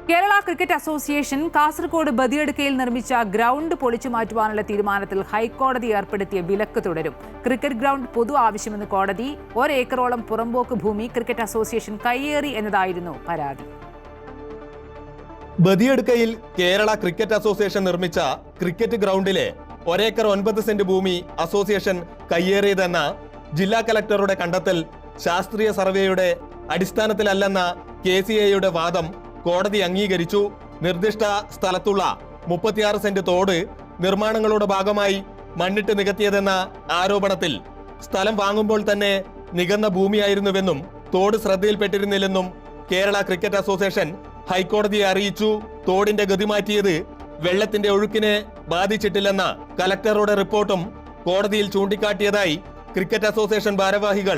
Kerala cricket association Kasaragod ബദിയടുക്കയിൽ നിർമ്മിച്ച ground പൊളിച്ചു മാറ്റുവാനുള്ള തീരുമാനത്തിൽ ഹൈക്കോടതി ഏർപ്പെടുത്തിയ വിലക്ക് തുടരും. ക്രിക്കറ്റ് ഗ്രൗണ്ട് പൊതു ആവശ്യമെന്ന് കോടതി. 1 ഏക്കറോളം പുറമ്പോക്ക് ഭൂമി ക്രിക്കറ്റ് അസോസിയേഷൻ കയ്യേറി എന്നതായിരുന്നു പരാതി. ബദിയടുക്കയിൽ കേരള ക്രിക്കറ്റ് അസോസിയേഷൻ നിർമ്മിച്ച ക്രിക്കറ്റ് ഗ്രൗണ്ടിലെ 1 ഏക്കർ 9 സെന്റ് ഭൂമി അസോസിയേഷൻ കയ്യേറിയതെന്ന ജില്ലാ കലക്ടറുടെ കണ്ടെത്തൽ ശാസ്ത്രീയ സർവേയുടെ അടിസ്ഥാനത്തിലല്ലെന്ന KCAയുടെ വാദം കോടതി അംഗീകരിച്ചു. നിർദ്ദിഷ്ട സ്ഥലത്തുള്ള 36 സെന്റ് തോട് നിർമ്മാണങ്ങളുടെ ഭാഗമായി മണ്ണിട്ട് നികത്തിയതെന്ന ആരോപണത്തിൽ സ്ഥലം വാങ്ങുമ്പോൾ തന്നെ നികന്ന ഭൂമിയായിരുന്നുവെന്നും തോട് ശ്രദ്ധയിൽപ്പെട്ടിരുന്നില്ലെന്നും കേരള ക്രിക്കറ്റ് അസോസിയേഷൻ ഹൈക്കോടതിയെ അറിയിച്ചു. തോടിന്റെ ഗതി മാറ്റിയത് വെള്ളത്തിന്റെ ഒഴുക്കിനെ ബാധിച്ചിട്ടില്ലെന്ന കലക്ടറുടെ റിപ്പോർട്ടും കോടതിയിൽ ചൂണ്ടിക്കാട്ടിയതായി ക്രിക്കറ്റ് അസോസിയേഷൻ ഭാരവാഹികൾ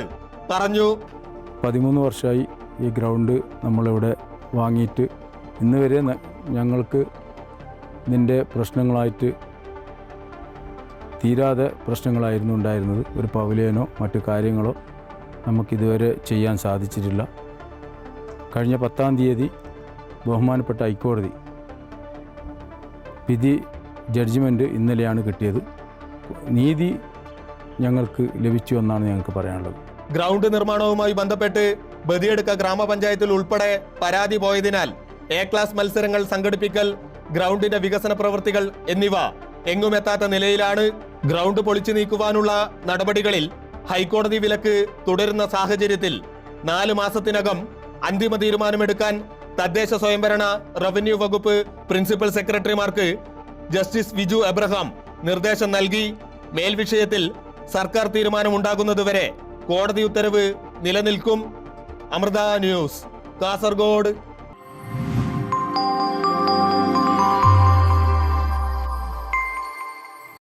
പറഞ്ഞു. 13 വർഷമായി ഈ ഗ്രൗണ്ട് നമ്മളിവിടെ വാങ്ങിയിട്ട് ഇന്ന് വരെ ഞങ്ങൾക്ക് ഇതിൻ്റെ പ്രശ്നങ്ങളായിട്ട് തീരാതെ പ്രശ്നങ്ങളായിരുന്നു ഉണ്ടായിരുന്നത്. ഒരു പവലിയനോ മറ്റു കാര്യങ്ങളോ നമുക്കിതുവരെ ചെയ്യാൻ സാധിച്ചിട്ടില്ല. കഴിഞ്ഞ 10-ാം തീയതി ബഹുമാനപ്പെട്ട ഹൈക്കോടതി വിധി ജഡ്ജ്മെൻറ്റ് ഇന്നലെയാണ് കിട്ടിയത്. നീതി ഞങ്ങൾക്ക് ലഭിച്ചു എന്നാണ് ഞങ്ങൾക്ക് പറയാനുള്ളത്. ഗ്രൗണ്ട് നിർമ്മാണവുമായി ബന്ധപ്പെട്ട് ബദിയടുക്ക ഗ്രാമപഞ്ചായത്തിൽ ഉൾപ്പെടെ പരാതി പോയതിനാൽ A ക്ലാസ് മത്സരങ്ങൾ സംഘടിപ്പിക്കൽ, ഗ്രൗണ്ടിന്റെ വികസന പ്രവൃത്തികൾ എന്നിവ എങ്ങുമെത്താത്ത നിലയിലാണ്. ഗ്രൗണ്ട് പൊളിച്ചു നീക്കുവാനുള്ള നടപടികളിൽ ഹൈക്കോടതി വിലക്ക് തുടരുന്ന സാഹചര്യത്തിൽ 4 മാസത്തിനകം അന്തിമ തീരുമാനമെടുക്കാൻ തദ്ദേശ സ്വയംഭരണ റവന്യൂ വകുപ്പ് പ്രിൻസിപ്പൽ സെക്രട്ടറിമാർക്ക് ജസ്റ്റിസ് വിജു എബ്രഹാം നിർദ്ദേശം നൽകി. മേൽവിഷയത്തിൽ സർക്കാർ തീരുമാനമുണ്ടാകുന്നതുവരെ കോടതി ഉത്തരവ് നിലനിൽക്കും. അമൃത ന്യൂസ്, കാസർഗോഡ്.